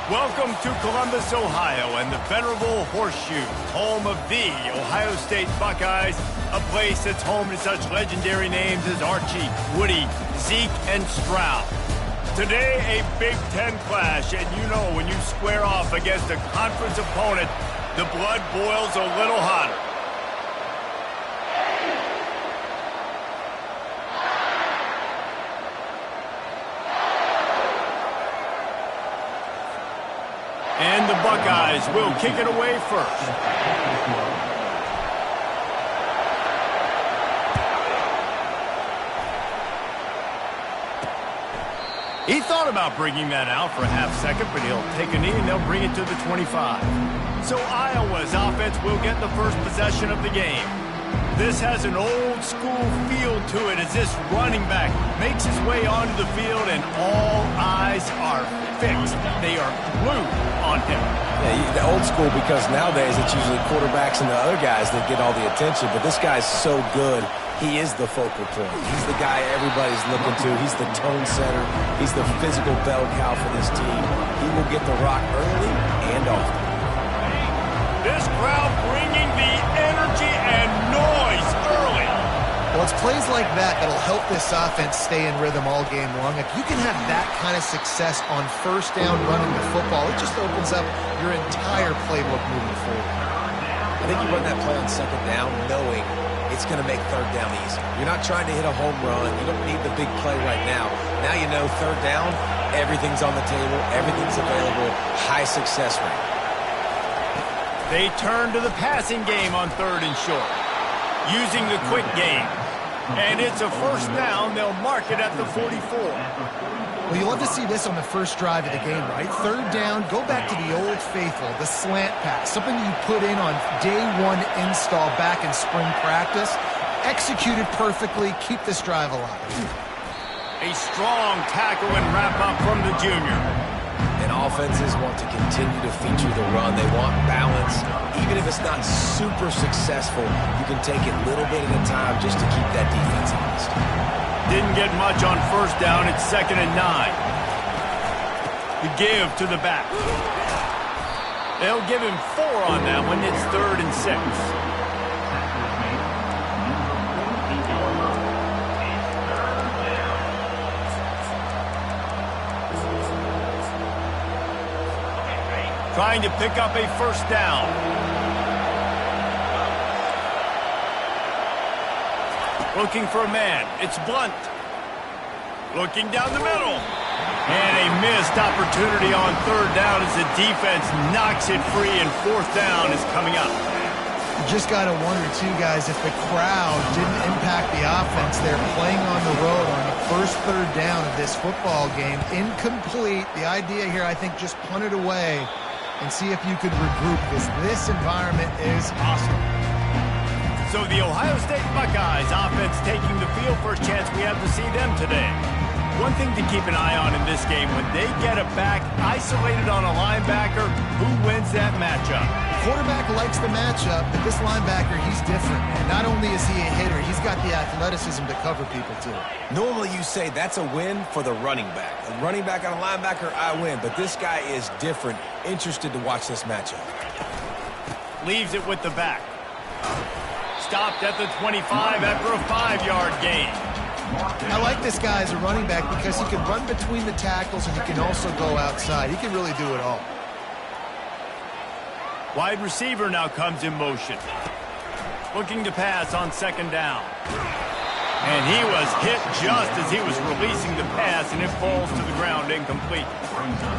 Welcome to Columbus, Ohio, and the venerable Horseshoe, home of the Ohio State Buckeyes, a place that's home to such legendary names as Archie, Woody, Zeke, and Stroud. Today, a Big Ten clash, and you know when you square off against a conference opponent, the blood boils a little hotter. And the Buckeyes will kick it away first. He thought about bringing that out for a half second, but he'll take a knee and they'll bring it to the 25. So Iowa's offense will get the first possession of the game. This has an old-school feel to it as this running back makes his way onto the field and all eyes are fixed. They are glued on him. Yeah, the old school because nowadays it's usually quarterbacks and the other guys that get all the attention, but this guy's so good. He is the focal point. He's the guy everybody's looking to. He's the tone setter. He's the physical bell cow for this team. He will get the rock early and often. This crowd bringing the energy and noise early. Well, it's plays like that that'll help this offense stay in rhythm all game long. If you can have that kind of success on first down running the football, it just opens up your entire playbook moving forward. I think you run that play on second down knowing it's going to make third down easy. You're not trying to hit a home run. You don't need the big play right now. Now you know third down, everything's on the table, everything's available, high success rate. They turn to the passing game on third and short, using the quick game. And it's a first down. They'll mark it at the 44. Well, you love to see this on the first drive of the game, right? Third down, go back to the old faithful, the slant pass, something you put in on day one install back in spring practice. Executed perfectly, keep this drive alive. A strong tackle and wrap up from the junior. And offenses want to continue to feature the run. They want balance. Even if it's not super successful, you can take it little bit at a time just to keep that defense honest. Didn't get much on first down. It's 2nd and 9. The give to the back. They'll give him 4 on that one. It's 3rd and 6. Trying to pick up a first down. Looking for a man. It's Blunt. Looking down the middle. And a missed opportunity on third down as the defense knocks it free and fourth down is coming up. You just got to wonder, too, guys, if the crowd didn't impact the offense. They're playing on the road on the first third down of this football game. Incomplete. The idea here, I think, just punt it away and see if you could regroup because this environment is hostile. So the Ohio State Buckeyes offense taking the field. First chance we have to see them today. One thing to keep an eye on in this game, when they get a back isolated on a linebacker, who wins that matchup? Quarterback likes the matchup, but this linebacker, he's different. And not only is he a hitter, he's got the athleticism to cover people too. Normally you say that's a win for the running back. A running back on a linebacker, I win. But this guy is different. Interested to watch this matchup. Leaves it with the back. Stopped at the 25 after a 5-yard gain. I like this guy as a running back because he can run between the tackles and he can also go outside. He can really do it all. Wide receiver now comes in motion. Looking to pass on second down. And he was hit just as he was releasing the pass, and it falls to the ground incomplete.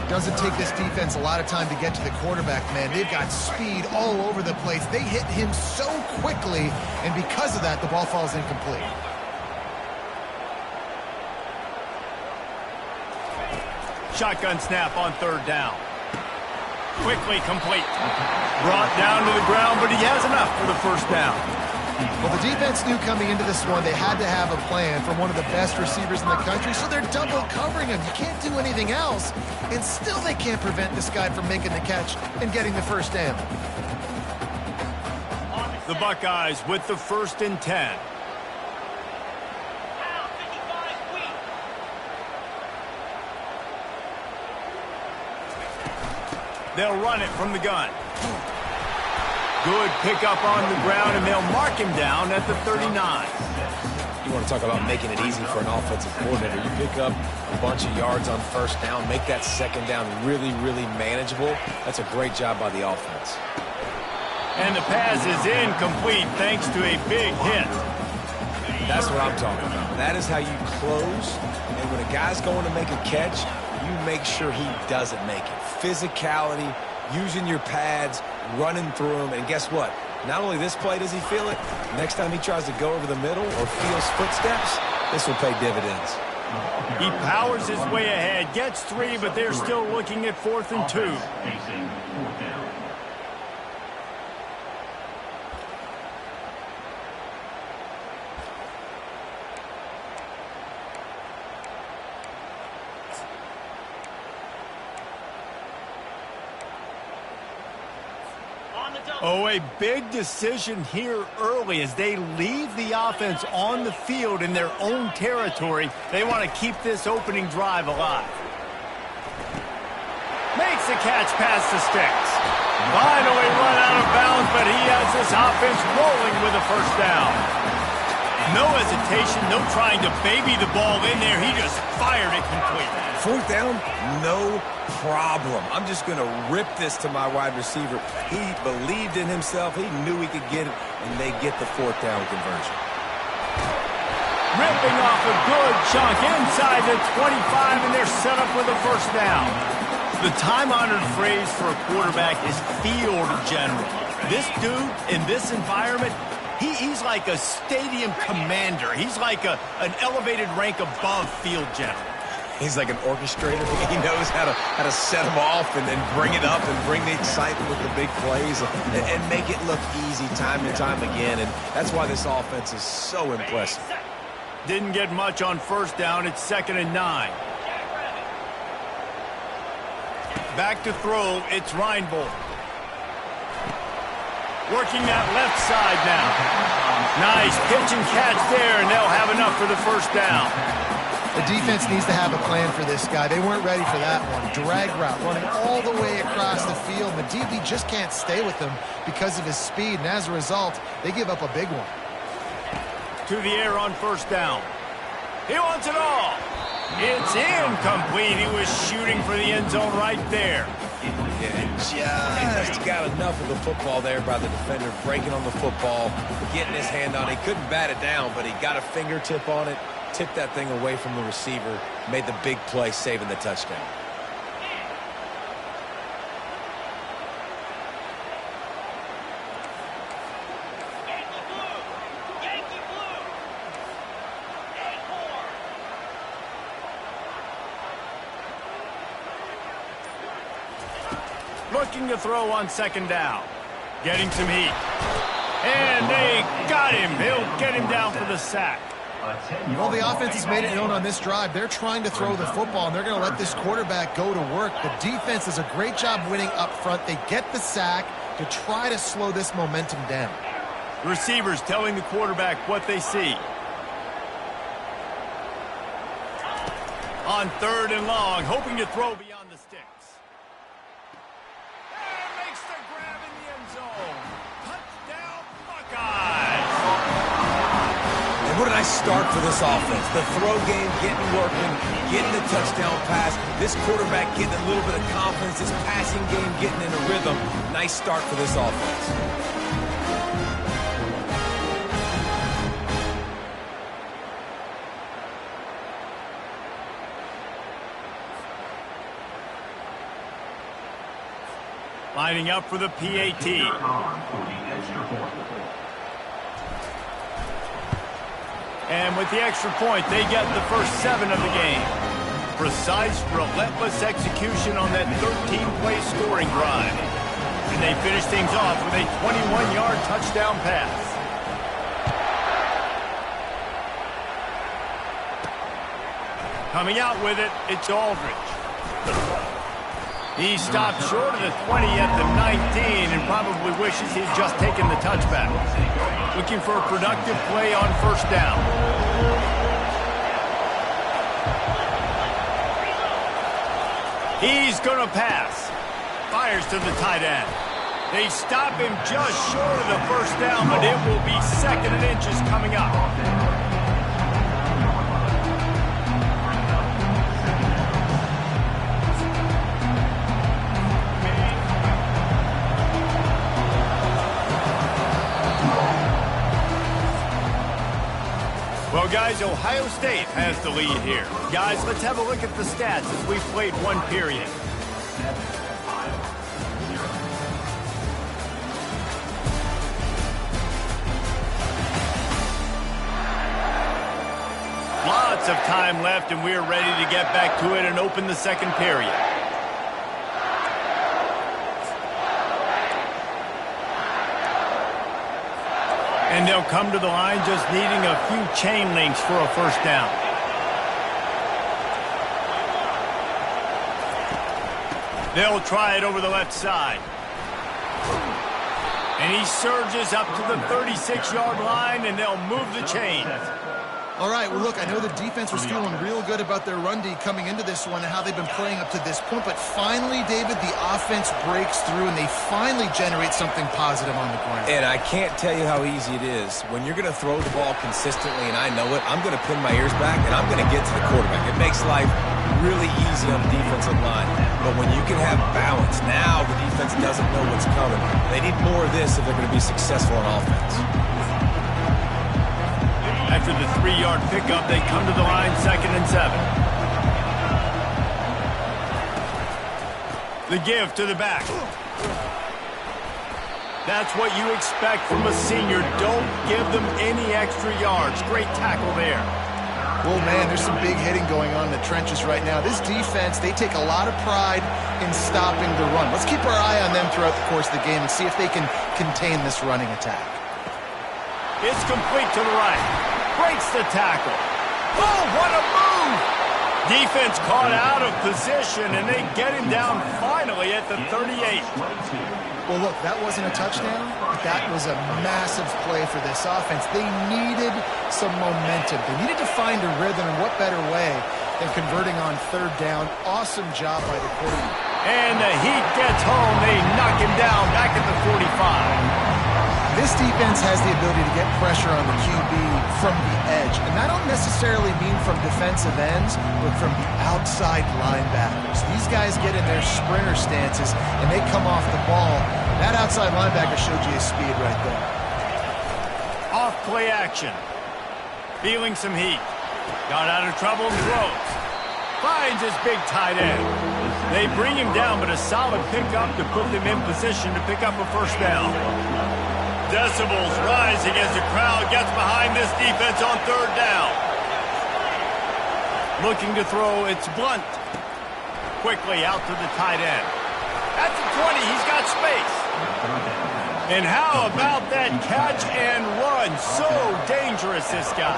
Doesn't take this defense a lot of time to get to the quarterback, man. They've got speed all over the place. They hit him so quickly, and because of that, the ball falls incomplete. Shotgun snap on third down. Quickly complete. Brought down to the ground, but he has enough for the first down. Well, the defense knew coming into this one they had to have a plan from one of the best receivers in the country, so they're double covering him. You can't do anything else, and still they can't prevent this guy from making the catch and getting the first down. The Buckeyes with the 1st and 10. They'll run it from the gun. Good pickup on the ground, and they'll mark him down at the 39. You want to talk about making it easy for an offensive coordinator. You pick up a bunch of yards on first down, make that second down really, really manageable. That's a great job by the offense. And the pass is incomplete thanks to a big hit. That's what I'm talking about. That is how you close. And when a guy's going to make a catch, you make sure he doesn't make it. Physicality, using your pads, running through them. And guess what? Not only this play does he feel it, next time he tries to go over the middle or feels footsteps, this will pay dividends. He powers his way ahead, gets 3, but they're still looking at 4th and 2. Oh, a big decision here early as they leave the offense on the field in their own territory. They want to keep this opening drive alive. Makes the catch past the sticks. Finally run out of bounds, but he has this offense rolling with a first down. No hesitation, no trying to baby the ball in there. He just fired it completely. 4th down, no problem. I'm just going to rip this to my wide receiver. He believed in himself. He knew he could get it, and they get the 4th down conversion. Ripping off a good chunk inside the 25, and they're set up with a first down. The time-honored phrase for a quarterback is field general. This dude in this environment, he's like a stadium commander. He's like an elevated rank above field general. He's like an orchestrator. He knows how to set them off and then bring it up and bring the excitement with the big plays and make it look easy time and time again. And that's why this offense is so impressive. Didn't get much on first down. It's 2nd and 9. Back to throw. It's Reinbold. Working that left side now. Nice pitch and catch there, and they'll have enough for the first down. The defense needs to have a plan for this guy. They weren't ready for that one. Drag route, running all the way across the field. The DB just can't stay with him because of his speed, and as a result, they give up a big one. To the air on first down. He wants it all. It's incomplete. He was shooting for the end zone right there. Yeah, just got enough of the football there by the defender, breaking on the football, getting his hand on it. He couldn't bat it down, but he got a fingertip on it, tipped that thing away from the receiver, made the big play, saving the touchdown. Looking to throw on second down. Getting some heat. And they got him. He'll get him down for the sack. Well, the offense has made it known on this drive. They're trying to throw the football, and they're going to let this quarterback go to work. The defense does a great job winning up front. They get the sack to try to slow this momentum down. The receivers telling the quarterback what they see. On 3rd and long, hoping to throw beyond the sticks. And makes the grab in the end zone. Touchdown, Buckeyes! And what a nice start for this offense. The throw game getting working, getting the touchdown pass. This quarterback getting a little bit of confidence. This passing game getting in a rhythm. Nice start for this offense. Lining up for the PAT. And with the extra point, they get the first 7 of the game. Precise, relentless execution on that 13-play scoring drive. And they finish things off with a 21-yard touchdown pass. Coming out with it, it's Aldridge. He stopped short of the 20 at the 19 and probably wishes he'd just taken the touchback. Looking for a productive play on first down. He's going to pass. Fires to the tight end. They stop him just short of the first down, but it will be 2nd and inches coming up. Well, guys, Ohio State has the lead here. Guys, let's have a look at the stats as we've played one period. Lots of time left, and we're ready to get back to it and open the 2nd period. And they'll come to the line just needing a few chain links for a first down. They'll try it over the left side. And he surges up to the 36-yard line, and they'll move the chains. All right, well, look, I know the defense was feeling real good about their run D coming into this one and how they've been playing up to this point, but finally, David, the offense breaks through and they finally generate something positive on the ground. And I can't tell you how easy it is. When you're going to throw the ball consistently, and I know it, I'm going to pin my ears back and I'm going to get to the quarterback. It makes life really easy on the defensive line. But when you can have balance, now the defense doesn't know what's coming. They need more of this if they're going to be successful on offense. After the 3-yard pickup, they come to the line 2nd and 7. The give to the back. That's what you expect from a senior. Don't give them any extra yards. Great tackle there. Oh, man, there's some big hitting going on in the trenches right now. This defense, they take a lot of pride in stopping the run. Let's keep our eye on them throughout the course of the game and see if they can contain this running attack. It's complete to the right. Breaks the tackle. Oh, what a move! Defense caught out of position, and they get him down finally at the 38. Well, look, that wasn't a touchdown. That was a massive play for this offense. They needed some momentum. They needed to find a rhythm, and what better way than converting on 3rd down. Awesome job by the quarterback. And the heat gets home. They knock him down back at the 45. This defense has the ability to get pressure on the QB from the edge. And I don't necessarily mean from defensive ends, but from the outside linebackers. These guys get in their sprinter stances, and they come off the ball. That outside linebacker showed you his speed right there. Off play action. Feeling some heat. Got out of trouble and throws. Finds his big tight end. They bring him down, but a solid pickup to put them in position to pick up a first down. Decibels rising as the crowd gets behind this defense on 3rd down. Looking to throw, it's Blunt. Quickly out to the tight end. At the 20, he's got space. And how about that catch and run? So dangerous, this guy.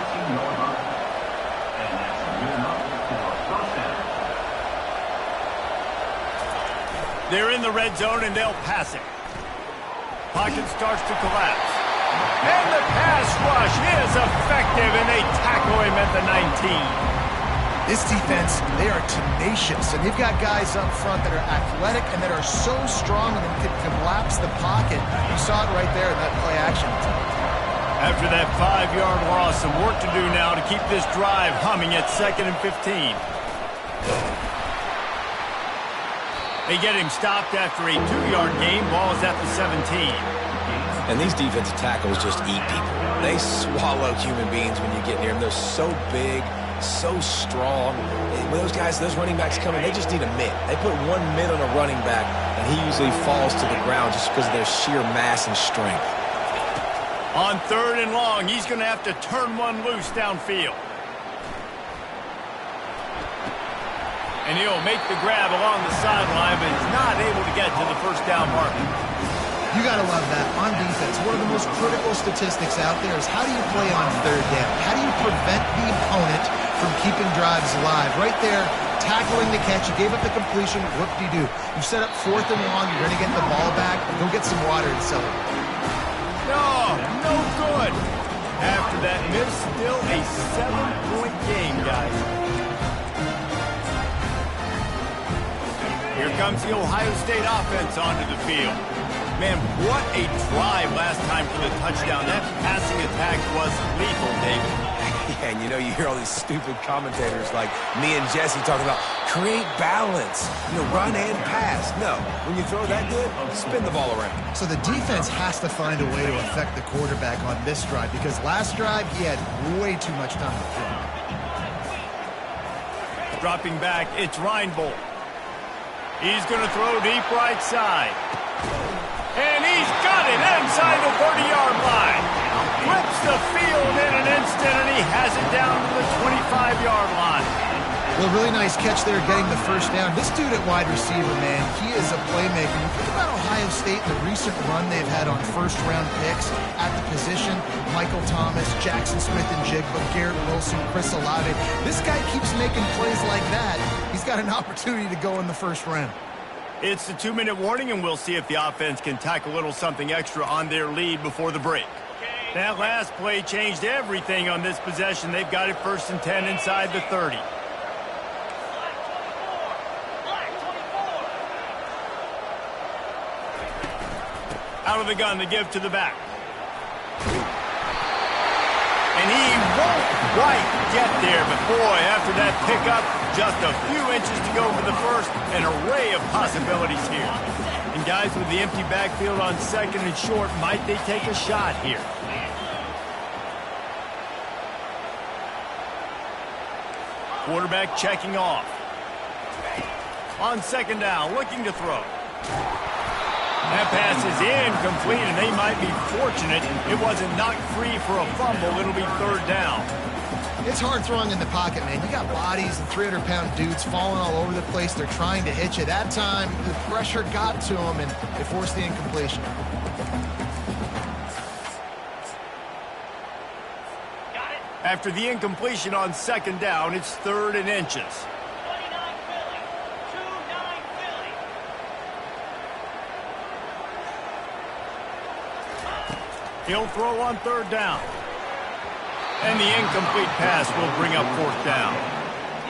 They're in the red zone, and they'll pass it. Pocket starts to collapse. And the pass rush is effective, and they tackle him at the 19. This defense, they are tenacious, and they've got guys up front that are athletic and that are so strong and can collapse the pocket. You saw it right there in that play action. After that 5-yard loss, some work to do now to keep this drive humming at 2nd and 15. They get him stopped after a 2-yard gain. Ball is at the 17. And these defensive tackles just eat people. They swallow human beings when you get near them. They're so big, so strong. When those guys, those running backs come in, they just need a mitt. They put one mitt on a running back, and he usually falls to the ground just because of their sheer mass and strength. On 3rd and long, he's going to have to turn one loose downfield. And he'll make the grab along the sideline, but he's not able to get to the first down marker. You got to love that. On defense, one of the most critical statistics out there is how do you play on 3rd down? How do you prevent the opponent from keeping drives alive? Right there, tackling the catch. You gave up the completion. What do? You set up 4th and long. You're going to get the ball back. Go get some water and celebrate. No good. After that miss, still a 7-point game, guys. Here comes the Ohio State offense onto the field. Man, what a drive last time for the touchdown. That passing attack was lethal, David. Yeah, and you hear all these stupid commentators like me and Jesse talking about create balance, run and pass. No, when you throw that good, spin the ball around. So the defense has to find a way to affect the quarterback on this drive because last drive he had way too much time to throw. Dropping back, it's Reinbold. He's going to throw deep right side. And he's got it inside the 30-yard line. Flips the field in an instant, and he has it down to the 25-yard line. Well, really nice catch there getting the first down. This dude at wide receiver, man, he is a playmaker. You think about Ohio State and the recent run they've had on first-round picks at the position. Michael Thomas, Jackson Smith-Njigba, Garrett Wilson, Chris Olave. This guy keeps making plays like that. He's got an opportunity to go in the first round. It's the 2-minute warning, and we'll see if the offense can tack a little something extra on their lead before the break. That last play changed everything on this possession. They've got it 1st and 10 inside the 30. Out of the gun, the give to the back. And he won't quite get there, but boy, after that pickup, just a few inches to go for the first, an array of possibilities here. And guys with the empty backfield on 2nd and short, might they take a shot here? Quarterback checking off. On 2nd down, looking to throw. That pass is incomplete, and they might be fortunate it wasn't knocked free for a fumble. It'll be 3rd down. It's hard throwing in the pocket, man. You got bodies and 300-pound dudes falling all over the place. They're trying to hit you. That time, the pressure got to them, and they forced the incompletion. After the incompletion on 2nd down, it's 3rd and inches. He'll throw on 3rd down. And the incomplete pass will bring up 4th down.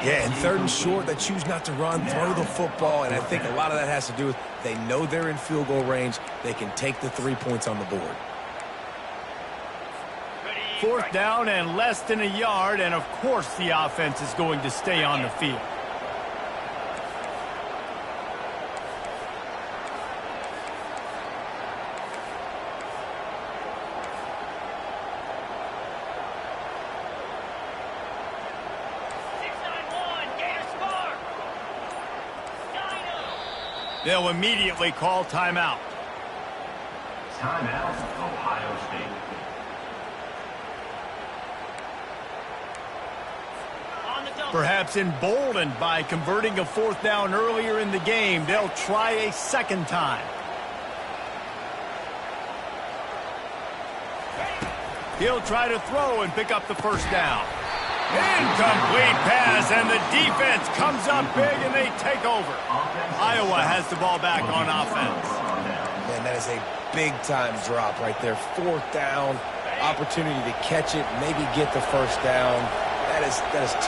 Yeah, and 3rd and short, they choose not to run, throw the football, and I think a lot of that has to do with they know they're in field goal range. They can take the 3 points on the board. 4th down and less than a yard, and of course the offense is going to stay on the field. They'll immediately call timeout. Timeout, Ohio State. Perhaps emboldened by converting a 4th down earlier in the game, they'll try a 2nd time. He'll try to throw and pick up the 1st down. Incomplete pass, and the defense comes up big, and they take over. Iowa has the ball back on offense. Man, that is a big-time drop right there. 4th down, opportunity to catch it, maybe get the 1st down. That is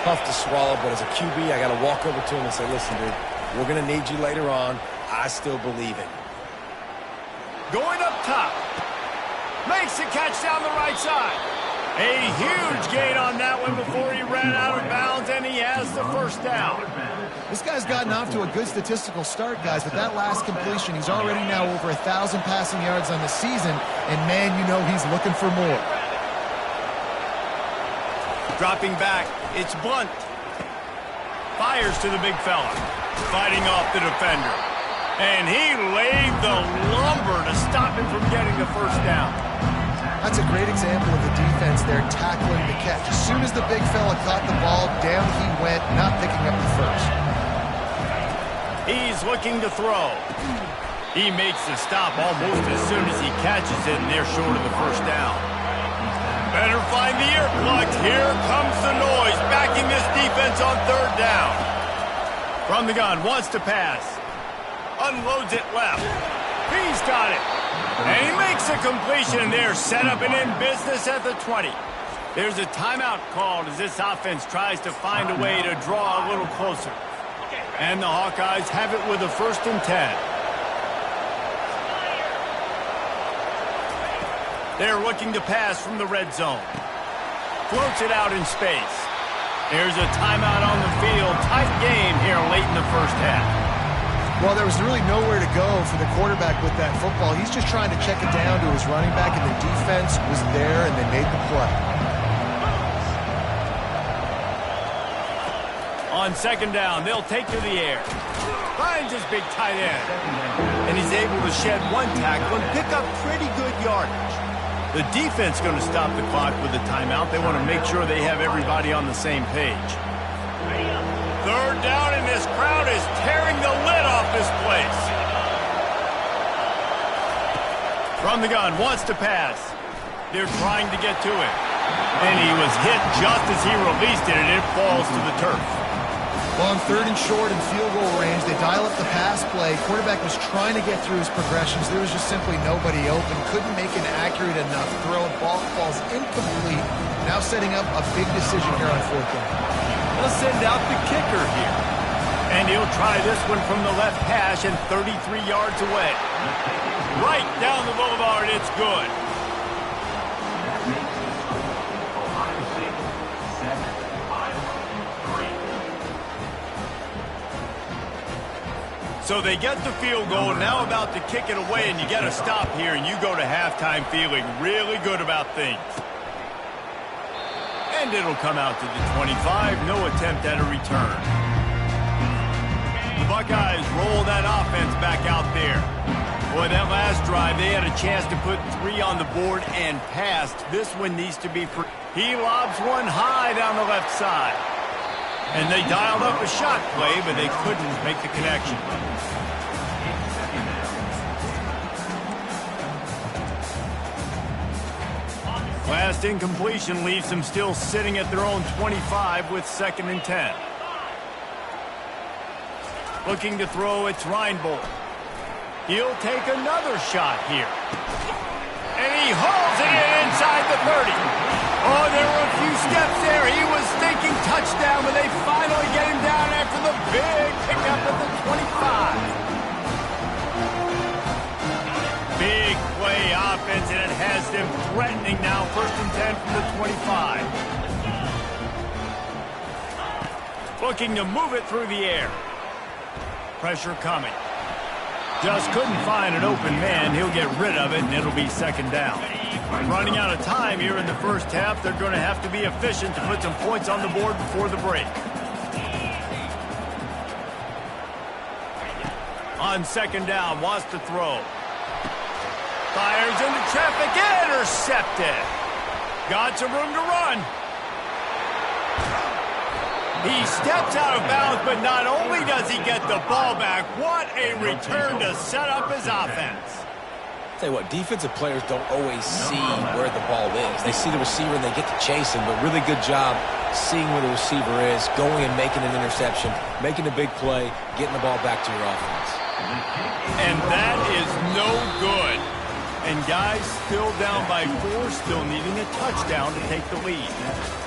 tough to swallow, but as a QB, I got to walk over to him and say, listen, dude, we're going to need you later on. I still believe in you. Going up top. Makes the catch down the right side. A huge gain on that one before he ran out of bounds, and he has the 1st down. This guy's gotten off to a good statistical start, guys, but that last completion, he's already now over 1,000 passing yards on the season, and man, you know he's looking for more. Dropping back, it's Blunt. Fires to the big fella, fighting off the defender. And he laid the lumber to stop him from getting the 1st down. That's a great example of the defense there tackling the catch. As soon as the big fella caught the ball, down he went, not picking up the 1st. He's looking to throw. He makes the stop almost as soon as he catches it, and they're short of the 1st down. Better find the earplugs. Here comes the noise, backing this defense on 3rd down. From the gun, wants to pass. Unloads it left. He's got it. And he makes a completion, and they're set up and in business at the 20. There's a timeout called as this offense tries to find a way to draw a little closer. And the Hawkeyes have it with a 1st and 10. They're looking to pass from the red zone. Floats it out in space. There's a timeout on the field. Tight game here late in the first half. Well, there was really nowhere to go for the quarterback with that football. He's just trying to check it down to his running back, and the defense was there, and they made the play. On 2nd down, they'll take to the air. Finds his big tight end. And he's able to shed 1 tackle and pick up pretty good yardage. The defense going to stop the clock with a timeout. They want to make sure they have everybody on the same page. 3rd down, and this crowd is tearing the lid off this place. From the gun, wants to pass. They're trying to get to it. And he was hit just as he released it, and it falls to the turf. Well, on 3rd and short and field goal range, they dial up the pass play. Quarterback was trying to get through his progressions. There was just simply nobody open. Couldn't make an accurate enough throw. Ball falls incomplete. Now setting up a big decision here on 4th down. They'll send out the kicker here. And he'll try this one from the left hash and 33 yards away. Right down the boulevard, it's good. So they get the field goal, now about to kick it away, and you get a stop here, and you go to halftime feeling really good about things. And it'll come out to the 25, no attempt at a return. The Buckeyes roll that offense back out there. Boy, that last drive, they had a chance to put 3 on the board and passed. This one needs to be... He lobs one high down the left side. And they dialed up a shot play, but they couldn't make the connection. Last incompletion leaves them still sitting at their own 25 with 2nd and 10. Looking to throw, it's Reinbold. He'll take another shot here. And he hauls it in inside the 30. Oh, there were a few steps there. He was thinking touchdown, but they finally get him down after the big pickup at the 25. Big play offense, and it has them threatening now. 1st and 10 from the 25. Looking to move it through the air. Pressure coming. Just couldn't find an open man. He'll get rid of it, and it'll be 2nd down. Running out of time here in the first half. They're going to have to be efficient to put some points on the board before the break. On 2nd down, wants to throw. Fires into traffic, intercepted. Got some room to run. He steps out of bounds, but not only does he get the ball back, what a return to set up his offense. Tell you what, defensive players don't always see where the ball is. They see the receiver and they get to chase him, but really good job seeing where the receiver is, going and making an interception, making a big play, getting the ball back to your offense. And that is no good. And guys still down by 4, still needing a touchdown to take the lead.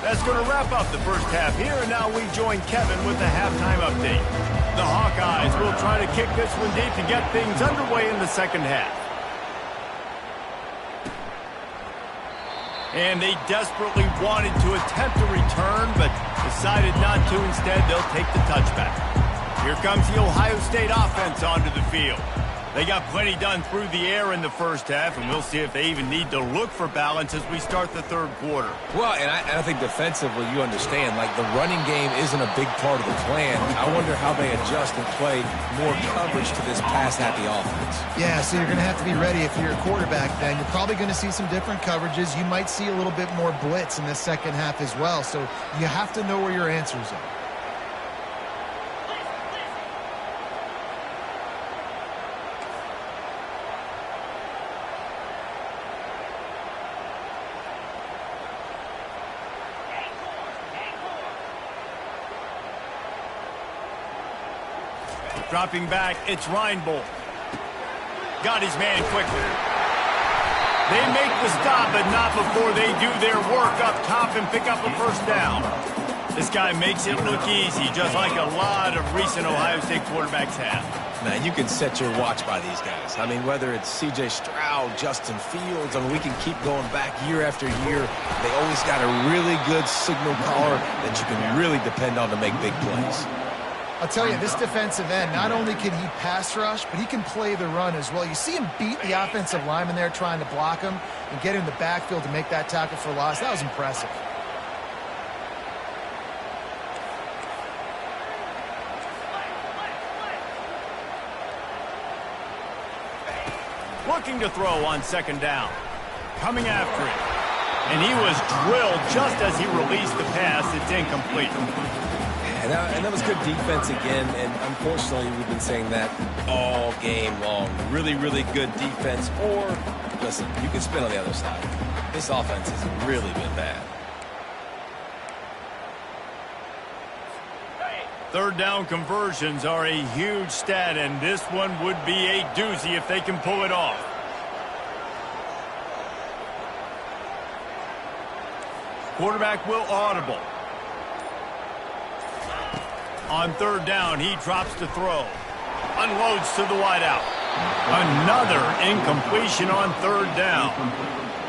That's going to wrap up the first half here, and now we join Kevin with the halftime update. The Hawkeyes will try to kick this one deep to get things underway in the second half. And they desperately wanted to attempt a return, but decided not to. Instead, they'll take the touchback. Here comes the Ohio State offense onto the field. They got plenty done through the air in the first half, and we'll see if they even need to look for balance as we start the third quarter. Well, and I think defensively, you understand, like the running game isn't a big part of the plan. I wonder how they adjust and play more coverage to this pass-happy offense. Yeah, so you're going to have to be ready if you're a quarterback then. You're probably going to see some different coverages. You might see a little bit more blitz in the second half as well, so you have to know where your answers are. Dropping back, it's Reinbold. Got his man quickly. They make the stop, but not before they do their work up top and pick up a first down. This guy makes it look easy, just like a lot of recent Ohio State quarterbacks have. Man, you can set your watch by these guys. I mean, whether it's C.J. Stroud, Justin Fields, I mean, we can keep going back year after year. They always got a really good signal caller that you can really depend on to make big plays. I'll tell you, this defensive end, not only can he pass rush, but he can play the run as well. You see him beat the offensive lineman there trying to block him and get in the backfield to make that tackle for loss. That was impressive. Looking to throw on second down. Coming after it. And he was drilled just as he released the pass. It's incomplete. And that was good defense again, and unfortunately we've been saying that all game long. Really, really good defense, or, listen, you can spin on the other side. This offense has really been bad. Third down conversions are a huge stat, and this one would be a doozy if they can pull it off. Quarterback will audible. On third down, he drops to throw. Unloads to the wideout. Another incompletion on third down.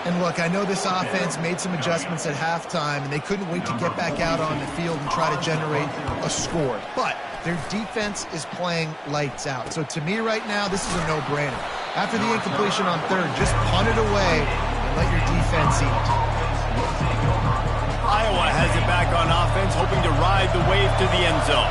And look, I know this offense made some adjustments at halftime, and they couldn't wait to get back out on the field and try to generate a score. But their defense is playing lights out. So to me right now, this is a no-brainer. After the incompletion on third, just punt it away and let your defense eat. Iowa has it back on offense, hoping to ride the wave to the end zone.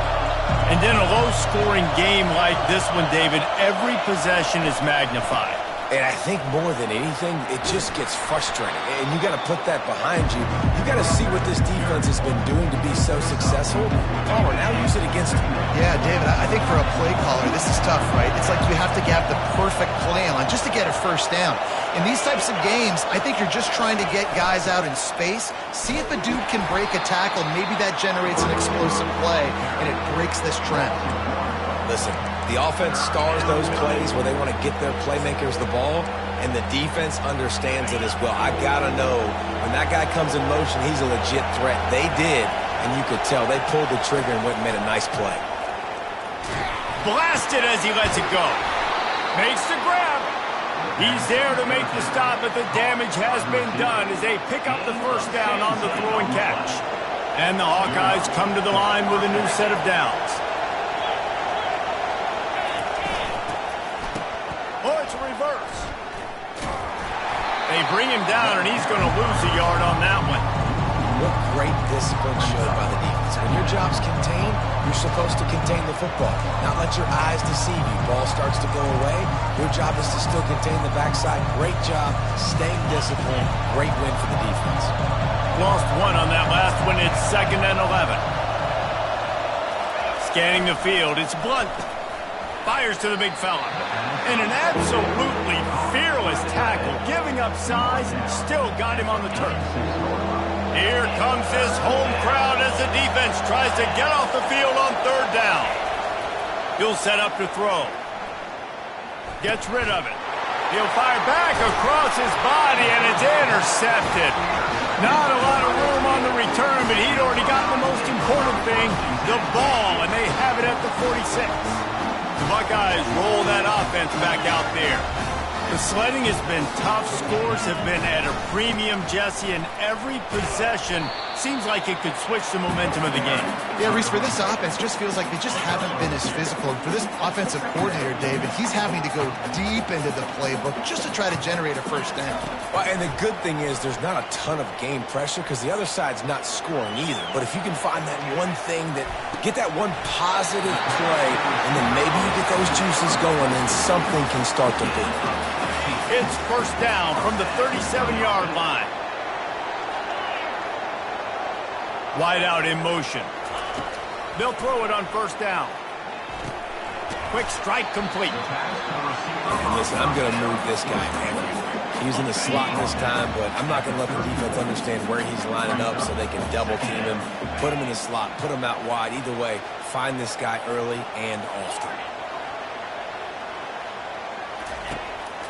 And in a low-scoring game like this one, David, every possession is magnified. And I think more than anything, it just gets frustrating. And you got to put that behind you. You got to see what this defense has been doing to be so successful. Caller, now use it against them. Yeah, David, I think for a play caller, this is tough, right? It's like you have to have the perfect play on just to get a first down. In these types of games, I think you're just trying to get guys out in space, see if a dude can break a tackle. Maybe that generates an explosive play, and it breaks this trend. Listen, the offense stars those plays where they want to get their playmakers the ball, and the defense understands it as well. I got to know, when that guy comes in motion, he's a legit threat. They did, and you could tell they pulled the trigger and went and made a nice play. Blasted as he lets it go. Makes the grab. He's there to make the stop, but the damage has been done as they pick up the first down on the throw and catch. And the Hawkeyes come to the line with a new set of downs. Oh, it's a reverse. They bring him down, and he's going to lose a yard on that one. What great discipline showed by the defense. When your job's contained, you're supposed to contain the football, not let your eyes deceive you. Ball starts to go away. Your job is to still contain the backside. Great job, staying disciplined. Great win for the defense. Lost one on that last one. It's 2nd and 11. Scanning the field, it's Blunt. Fires to the big fella. And an absolutely fearless tackle, giving up size, and still got him on the turf. Here comes this home crowd as the defense tries to get off the field on third down. He'll set up to throw. Gets rid of it. He'll fire back across his body, and it's intercepted. Not a lot of room on the return, but he'd already got the most important thing, the ball, and they have it at the 46. The Buckeyes roll that offense back out there. The sledding has been tough. Scores have been at a premium, Jesse, and every possession seems like it could switch the momentum of the game. Yeah, Reese, for this offense, just feels like they just haven't been as physical. And for this offensive coordinator, David, he's having to go deep into the playbook just to try to generate a first down. Well, and the good thing is there's not a ton of game pressure because the other side's not scoring either. But if you can find that one thing get that one positive play, and then maybe you get those juices going, and something can start to boom. It's first down from the 37-yard line. Wide out in motion. They'll throw it on first down. Quick strike complete. And listen, I'm going to move this guy everywhere. He's in the slot this time, but I'm not going to let the defense understand where he's lining up so they can double team him, put him in the slot, put him out wide. Either way, find this guy early and often.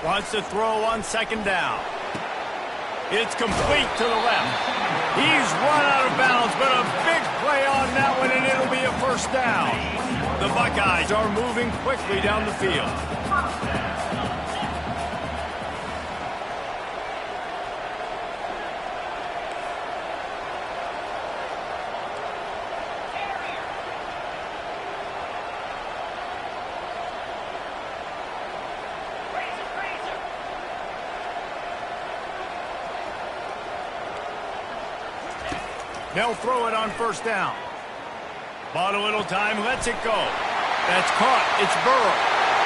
Wants to throw on second down. It's complete to the left. He's run out of bounds, but a big play on that one, and it'll be a first down. The Buckeyes are moving quickly down the field. They'll throw it on first down. Bought a little time, lets it go. That's caught. It's Burrow.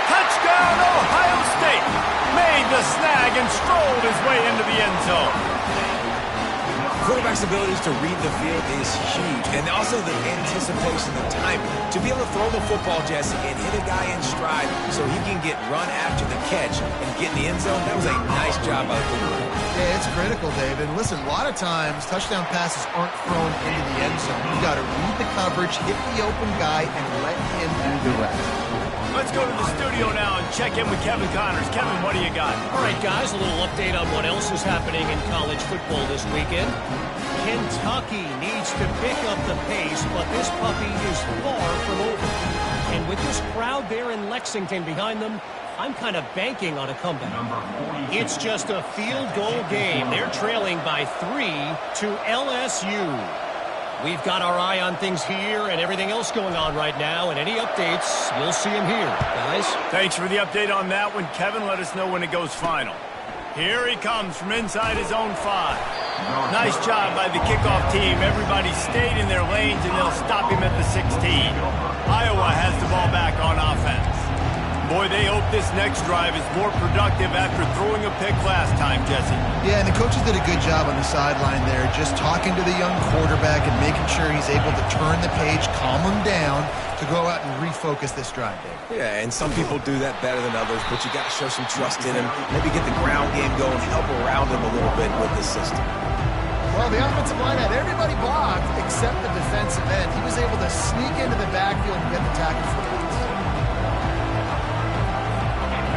Touchdown, Ohio State. Made the snag and strolled his way into the end zone. Quarterback's abilities to read the field is huge, and also the anticipation, the timing. To be able to throw the football, Jesse, and hit a guy in stride so he can get run after the catch and get in the end zone, that was a nice job by the quarterback. Yeah, it's critical, David. Listen, a lot of times touchdown passes aren't thrown into the end zone. You got to read the coverage, hit the open guy, and let him do the rest. Let's go to the studio now and check in with Kevin Connors. Kevin, what do you got? All right, guys, a little update on what else is happening in college football this weekend. Kentucky needs to pick up the pace, but this puppy is far from over. And with this crowd there in Lexington behind them, I'm kind of banking on a comeback. It's just a field goal game. They're trailing by 3 to LSU. We've got our eye on things here and everything else going on right now, and any updates, you'll see them here, guys. Thanks for the update on that one, Kevin. Let us know when it goes final. Here he comes from inside his own 5. Nice job by the kickoff team. Everybody stayed in their lanes, and they'll stop him at the 16. Iowa has the ball back on offense. Boy, they hope this next drive is more productive after throwing a pick last time, Jesse. Yeah, and the coaches did a good job on the sideline there, just talking to the young quarterback and making sure he's able to turn the page, calm him down, to go out and refocus this drive, Dave. Yeah, and some people do that better than others, but you got to show some trust in him. Maybe get the ground game going, help around him a little bit with the system. Well, the offensive line had everybody blocked except the defensive end. He was able to sneak into the backfield and get the tackle for the pass.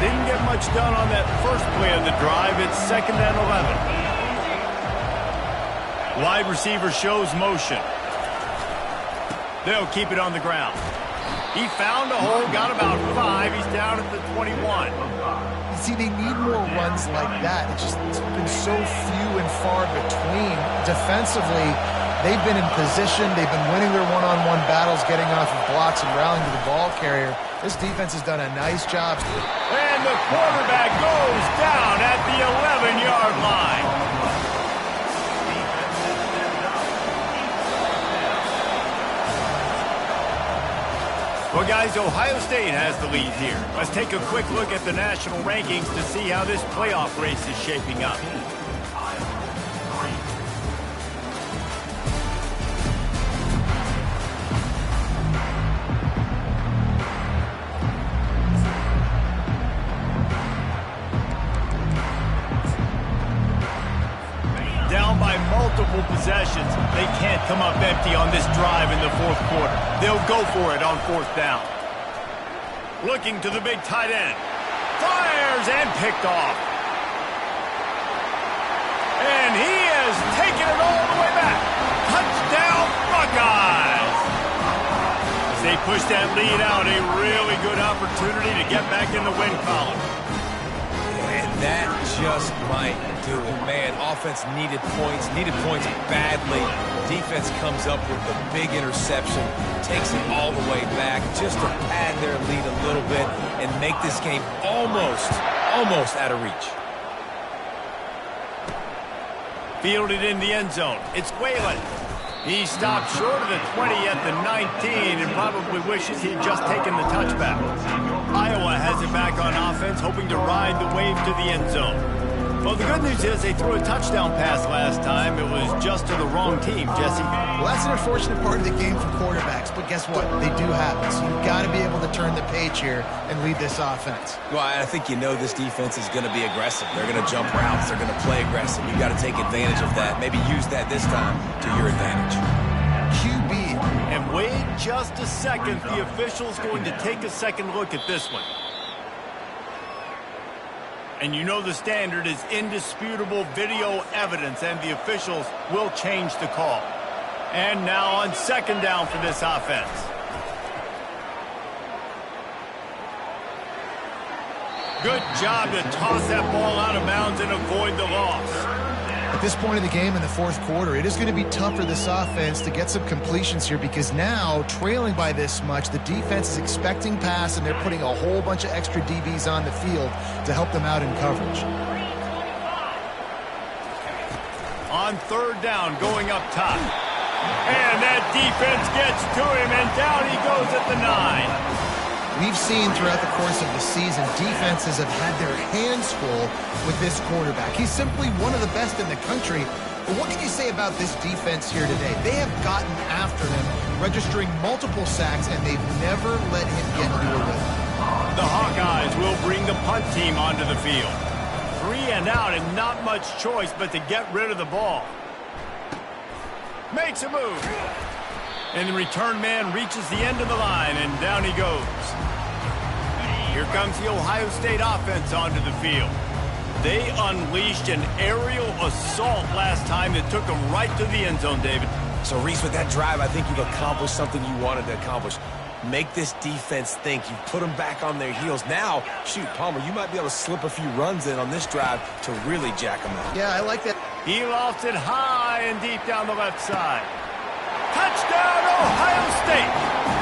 Didn't get much done on that first play of the drive. It's 2nd and 11. Wide receiver shows motion. They'll keep it on the ground. He found a hole, got about 5. He's down at the 21. See, they need more runs like that. It's been so few and far between. Defensively, they've been in position. They've been winning their one-on-one battles, getting off of blocks and rallying to the ball carrier. This defense has done a nice job. And the quarterback goes down at the 11-yard line. Well, guys, Ohio State has the lead here. Let's take a quick look at the national rankings to see how this playoff race is shaping up. Down by multiple possessions. They can't come up empty on this drive in the 4th quarter. They'll go for it on 4th down. Looking to the big tight end. Fires and picked off. And he has taken it all the way back. Touchdown, Buckeyes! As they push that lead out, a really good opportunity to get back in the win column. And that just might do it. Man, offense needed points badly. Defense comes up with the big interception, takes it all the way back just to pad their lead a little bit and make this game almost out of reach. Fielded in the end zone. It's Whalen. He stopped short of the 20 at the 19 and probably wishes he'd just taken the touchback. Iowa has it back on offense, hoping to ride the wave to the end zone. Well, the good news is they threw a touchdown pass last time. It was just to the wrong team, Jesse. Well, that's an unfortunate part of the game for quarterbacks, but guess what? They do happen. So you've got to be able to turn the page here and lead this offense. Well, I think you know this defense is going to be aggressive. They're going to jump routes. They're going to play aggressive. You've got to take advantage of that. Maybe use that this time to your advantage. QB. And wait just a second. The official's going to take a second look at this one. And you know the standard is indisputable video evidence, and the officials will change the call. And now on second down for this offense. Good job to toss that ball out of bounds and avoid the loss. At this point of the game in the fourth quarter, it is going to be tough for this offense to get some completions here because now, trailing by this much, the defense is expecting pass and they're putting a whole bunch of extra DBs on the field to help them out in coverage. On third down, going up top. And that defense gets to him, and down he goes at the 9. We've seen throughout the course of the season, defenses have had their hands full with this quarterback. He's simply one of the best in the country. But what can you say about this defense here today? They have gotten after him, registering multiple sacks, and they've never let him get into a rhythm. The Hawkeyes will bring the punt team onto the field. 3 and out, and not much choice but to get rid of the ball. Makes a move. And the return man reaches the end of the line, and down he goes. Here comes the Ohio State offense onto the field. They unleashed an aerial assault last time that took them right to the end zone, David. So, Reese, with that drive, I think you've accomplished something you wanted to accomplish. Make this defense think. You put them back on their heels. Now, shoot, Palmer, you might be able to slip a few runs in on this drive to really jack them up. Yeah, I like that. He lofts it high and deep down the left side. Touchdown, Ohio State!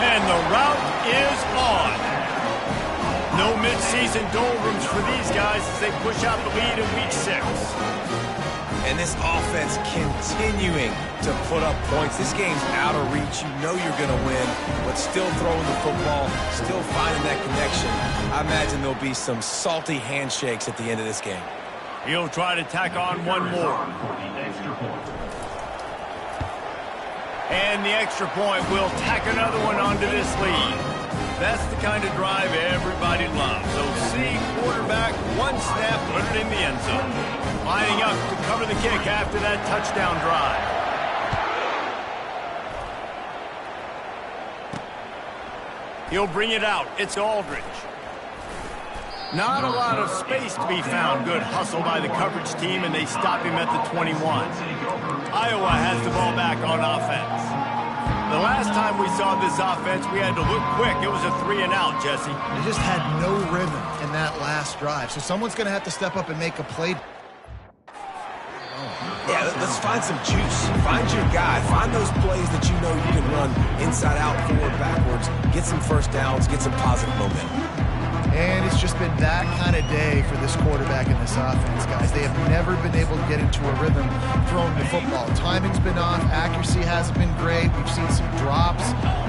And the route is on. No midseason doldrums for these guys as they push out the lead in Week 6. And this offense continuing to put up points. This game's out of reach. You know you're going to win, but still throwing the football, still finding that connection. I imagine there'll be some salty handshakes at the end of this game. He'll try to tack on one more. And the extra point will tack another one onto this lead. That's the kind of drive everybody loves. So see quarterback, one snap, put it in the end zone. Lining up to cover the kick after that touchdown drive. He'll bring it out. It's Aldridge. Not a lot of space to be found. Good hustle by the coverage team, and they stop him at the 21. Iowa has the ball back on offense. The last time we saw this offense, we had to look quick. It was a 3 and out, Jesse. They just had no rhythm in that last drive. So someone's going to have to step up and make a play. Yeah, let's find some juice. Find your guy. Find those plays that you know you can run inside out, forward, backwards. Get some first downs. Get some positive momentum. And it's just been that kind of day for this quarterback in this offense, guys. They have never been able to get into a rhythm throwing the football. Timing's been off. Accuracy hasn't been great. We've seen some drops.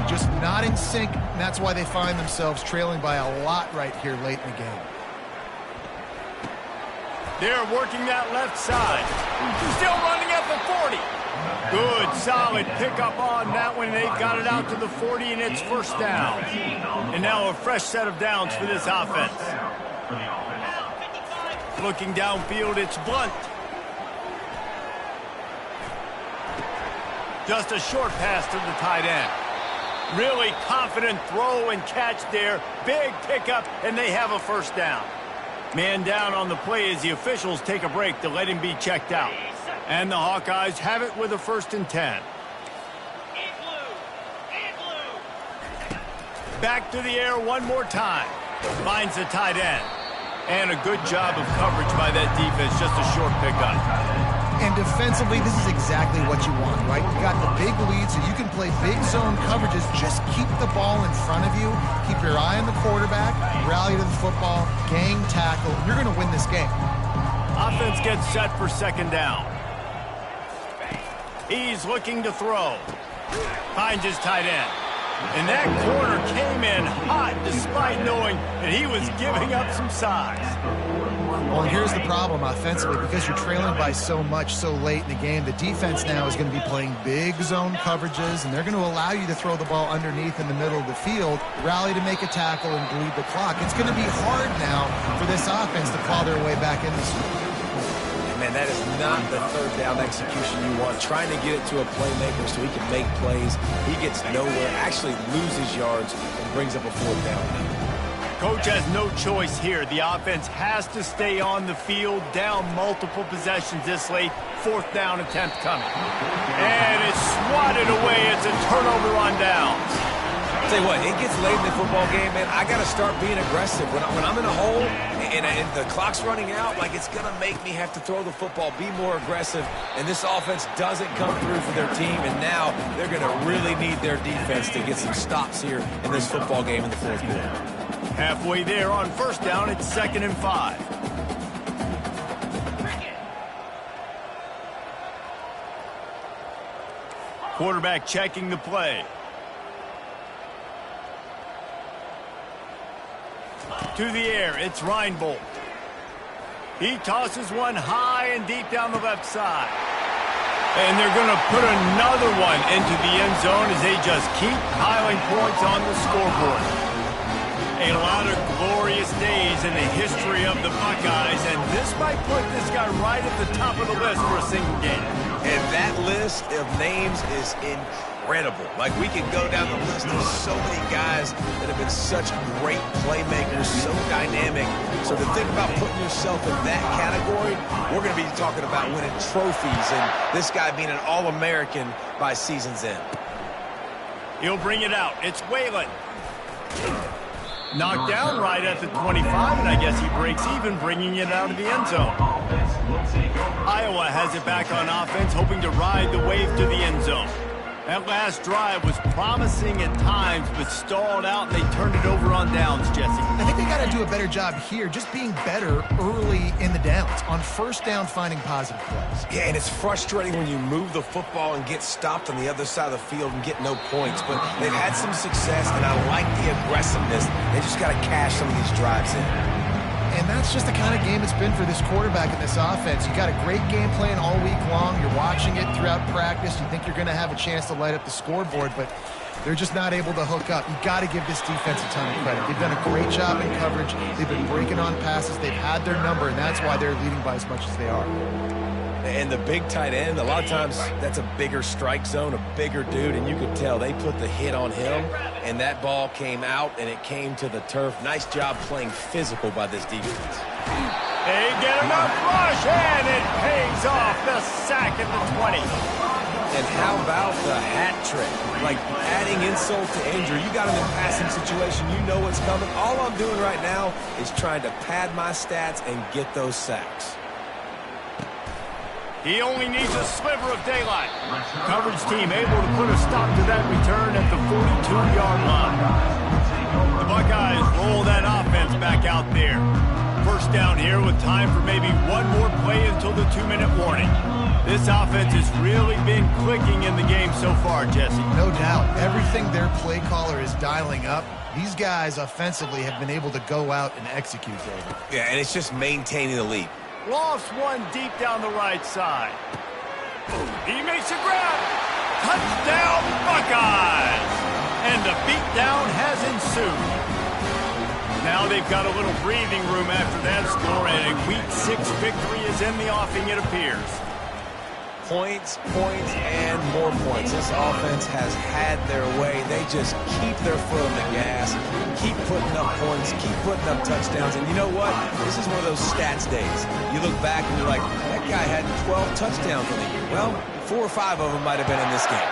Just not in sync. And that's why they find themselves trailing by a lot right here late in the game. They're working that left side. Still running at the 40. Good, solid pickup on that one. They've got it out to the 40, and it's first down. And now a fresh set of downs for this offense. Looking downfield, it's Blunt. Just a short pass to the tight end. Really confident throw and catch there. Big pickup, and they have a first down. Man down on the play as the officials take a break to let him be checked out. And the Hawkeyes have it with a 1st and 10. Back to the air one more time. Finds the tight end. And a good job of coverage by that defense. Just a short pickup. And defensively, this is exactly what you want, right? You got the big lead, so you can play big zone coverages. Just keep the ball in front of you. Keep your eye on the quarterback. Rally to the football. Gang tackle. You're going to win this game. Offense gets set for second down. He's looking to throw. Finds his tight end. And that corner came in hot despite knowing that he was giving up some size. Well, here's the problem offensively. Because you're trailing by so much so late in the game, the defense now is going to be playing big zone coverages, and they're going to allow you to throw the ball underneath in the middle of the field, rally to make a tackle, and bleed the clock. It's going to be hard now for this offense to claw their way back in this one. Man, that is not the third down execution you want. Trying to get it to a playmaker so he can make plays. He gets nowhere, actually loses yards, and brings up a 4th down. Coach has no choice here. The offense has to stay on the field, down multiple possessions this late. 4th down attempt coming. And it's swatted away. It's a turnover on downs. Tell you what, it gets late in the football game, man. I got to start being aggressive. When I'm in a hole and the clock's running out, like, it's going to make me have to throw the football, be more aggressive. And this offense doesn't come through for their team, and now they're going to really need their defense to get some stops here in this football game in the 4th quarter. Halfway there on 1st down, it's 2nd and 5. Quarterback checking the play. To the air, it's Reinbold. He tosses one high and deep down the left side. And they're going to put another one into the end zone as they just keep piling points on the scoreboard. A lot of glorious days in the history of the Buckeyes, and this might put this guy right at the top of the list for a single game. And that list of names is incredible. Like, we can go down the list of so many guys that have been such great playmakers, so dynamic. So to think about putting yourself in that category, we're going to be talking about winning trophies and this guy being an All-American by season's end. He'll bring it out. It's Whalen. Knocked down right at the 25, and I guess he breaks even, bringing it out of the end zone. Iowa has it back on offense, hoping to ride the wave to the end zone. That last drive was promising at times, but stalled out, and they turned it over on downs, Jesse. I think they got to do a better job here, just being better early in the downs. On 1st down, finding positive plays. Yeah, and it's frustrating when you move the football and get stopped on the other side of the field and get no points. But they've had some success, and I like the aggressiveness. They just got to cash some of these drives in. And that's just the kind of game it's been for this quarterback and this offense. You got a great game plan all week long. You're watching it throughout practice. You think you're going to have a chance to light up the scoreboard, but they're just not able to hook up. You got to give this defense a ton of credit. They've done a great job in coverage. They've been breaking on passes. They've had their number, and that's why they're leading by as much as they are. And the big tight end, a lot of times that's a bigger strike zone, a bigger dude, and you could tell they put the hit on him, and that ball came out, and it came to the turf. Nice job playing physical by this defense. They get enough rush, and it pays off. The sack at the 20. And how about the hat trick? Like, adding insult to injury. You got him in passing situation. You know what's coming. All I'm doing right now is trying to pad my stats and get those sacks. He only needs a sliver of daylight. Coverage team able to put a stop to that return at the 42-yard line. The Buckeyes roll that offense back out there. 1st down here with time for maybe one more play until the 2-minute warning. This offense has really been clicking in the game so far, Jesse. No doubt. Everything their play caller is dialing up, these guys offensively have been able to go out and execute, David. Yeah, and it's just maintaining the lead. Lofts one deep down the right side. He makes a grab. Touchdown, Buckeyes! And a beatdown has ensued. Now they've got a little breathing room after that score, and a Week 6 victory is in the offing, it appears. Points, and more points. This offense has had their way. They just keep their foot on the gas, keep putting up points, keep putting up touchdowns. And you know what? This is one of those stats days. You look back and you're like, that guy had 12 touchdowns on the year. Well, 4 or 5 of them might have been in this game.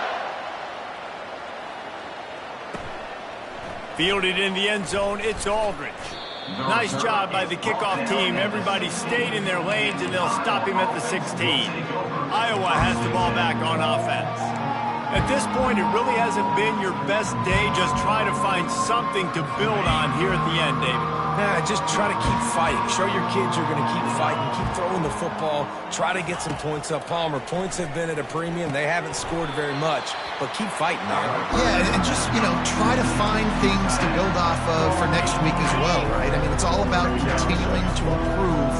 Fielded in the end zone, it's Aldridge. Nice job by the kickoff team. Everybody stayed in their lanes, and they'll stop him at the 16. Iowa has the ball back on offense. At this point, it really hasn't been your best day. Just try to find something to build on here at the end, David. Yeah, just try to keep fighting. Show your kids you're going to keep fighting. Keep throwing the football. Try to get some points up. Palmer, points have been at a premium. They haven't scored very much, but keep fighting, man. Yeah, and just, try to find things to build off of for next week as well, right? I mean, it's all about continuing to improve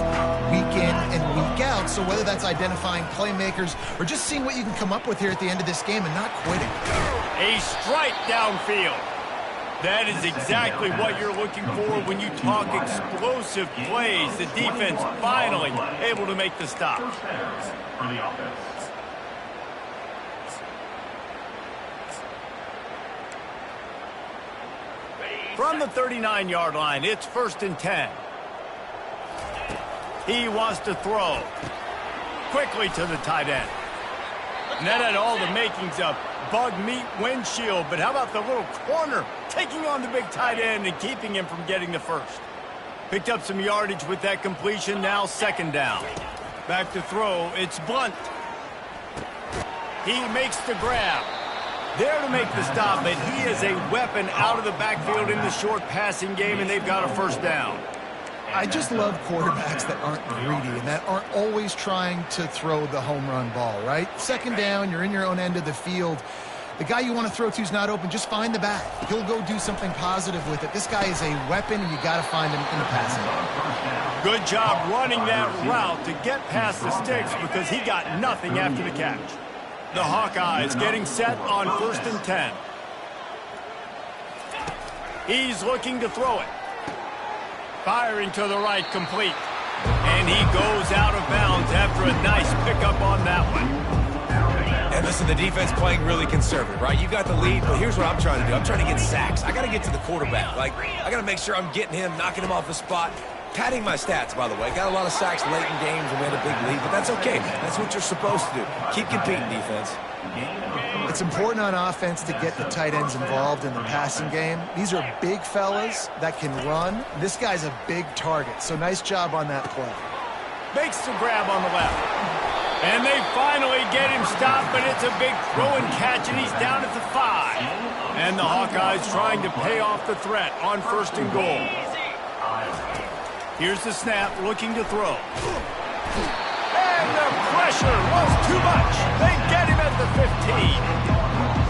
week in and week out. So whether that's identifying playmakers or just seeing what you can come up with here at the end of this game and not quitting. A strike downfield. That is exactly what you're looking for when you talk explosive plays. The defense finally able to make the stop. From the 39-yard line, it's 1st and 10. He wants to throw. Quickly to the tight end. And that had all the makings of bug meat windshield, but how about the little corner taking on the big tight end and keeping him from getting the first? Picked up some yardage with that completion, now 2nd down. Back to throw, it's Blunt. He makes the grab. There to make the stop, but he is a weapon out of the backfield in the short passing game, and they've got a 1st down. I just love quarterbacks that aren't greedy and that aren't always trying to throw the home run ball, right? 2nd down, you're in your own end of the field. The guy you want to throw to is not open. Just find the back. He'll go do something positive with it. This guy is a weapon, and you got to find him in the passing game. Good job running that route to get past the sticks because he got nothing after the catch. The Hawkeyes getting set on 1st and 10. He's looking to throw it. Firing to the right, complete. And he goes out of bounds after a nice pickup on that one. And listen, the defense playing really conservative, right? You got the lead, but here's what I'm trying to do. I'm trying to get sacks. I got to get to the quarterback. Like, I got to make sure I'm getting him, knocking him off the spot. Padding my stats, by the way. Got a lot of sacks late in games and we had a big lead, but that's okay. That's what you're supposed to do. Keep competing, defense. It's important on offense to get the tight ends involved in the passing game. These are big fellas that can run. This guy's a big target, so nice job on that play. Makes the grab on the left. And they finally get him stopped, but it's a big throw and catch, and he's down at the 5. And the Hawkeyes trying to pay off the threat on 1st and goal. Here's the snap, looking to throw. And the pressure was too much. They get him at the 15.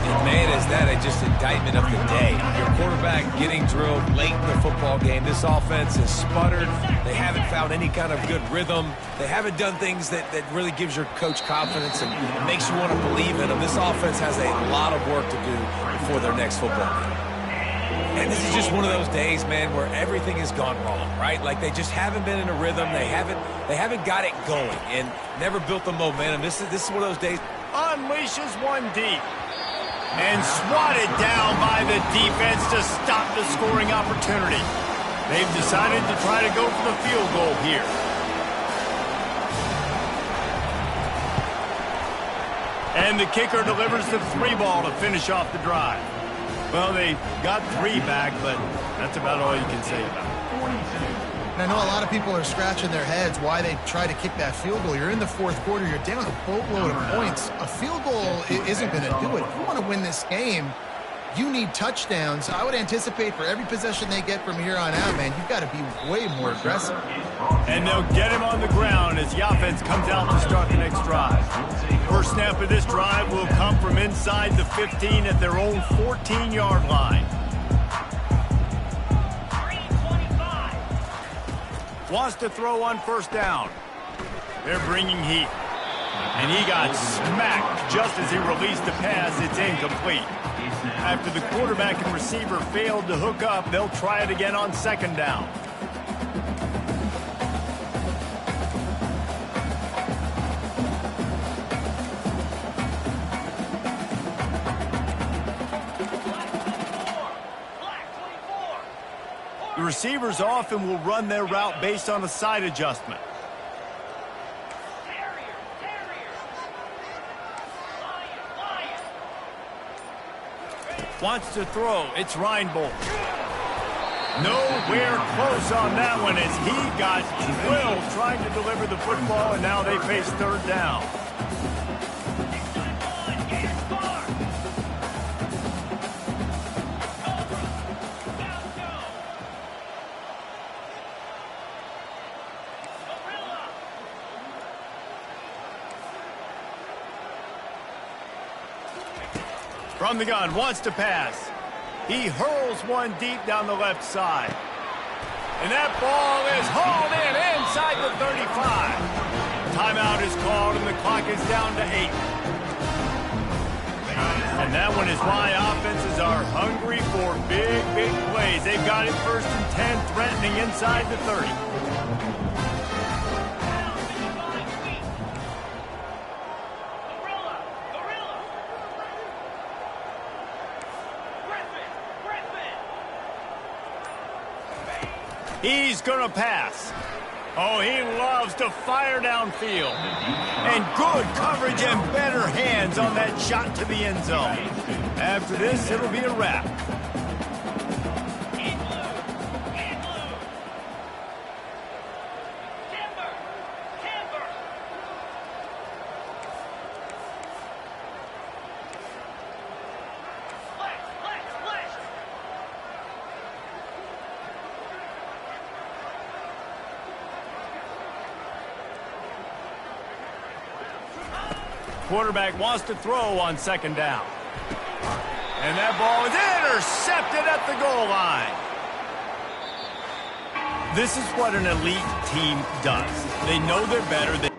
And man, is that just indictment of the day. Your quarterback getting drilled late in the football game. This offense has sputtered. They haven't found any kind of good rhythm. They haven't done things that really gives your coach confidence and makes you want to believe in them. This offense has a lot of work to do before their next football game. And this is just one of those days, man, where everything has gone wrong, right? Like they just haven't been in a rhythm. They haven't got it going and never built the momentum. This is one of those days. Unleashes one deep. And swatted down by the defense to stop the scoring opportunity. They've decided to try to go for the field goal here. And the kicker delivers the 3 ball to finish off the drive. Well, they got 3 back, but that's about all you can say about it. And I know a lot of people are scratching their heads why they try to kick that field goal. You're in the 4th quarter. You're down a boatload of points. A field goal isn't going to do it. If you want to win this game, you need touchdowns. I would anticipate for every possession they get from here on out, man, you've got to be way more aggressive. And they'll get him on the ground as the offense comes out to start the next drive. First snap of this drive will come from inside the 15 at their own 14-yard line. Wants to throw on 1st down. They're bringing heat. And he got smacked just as he released the pass. It's incomplete. After the quarterback and receiver failed to hook up, they'll try it again on 2nd down. The receivers often will run their route based on a side adjustment. Wants to throw. It's Reinbold. Nowhere close on that one as he got drilled trying to deliver the football, and now they face 3rd down. From the gun, wants to pass. He hurls one deep down the left side. And that ball is hauled in inside the 35. Timeout is called and the clock is down to 8. And that one is why offenses are hungry for big, big plays. They've got it 1st and 10, threatening inside the 30. He's going to pass. Oh, he loves to fire downfield. And good coverage and better hands on that shot to the end zone. After this, it'll be a wrap. Quarterback wants to throw on second down. And that ball is intercepted at the goal line. This is what an elite team does. They know they're better.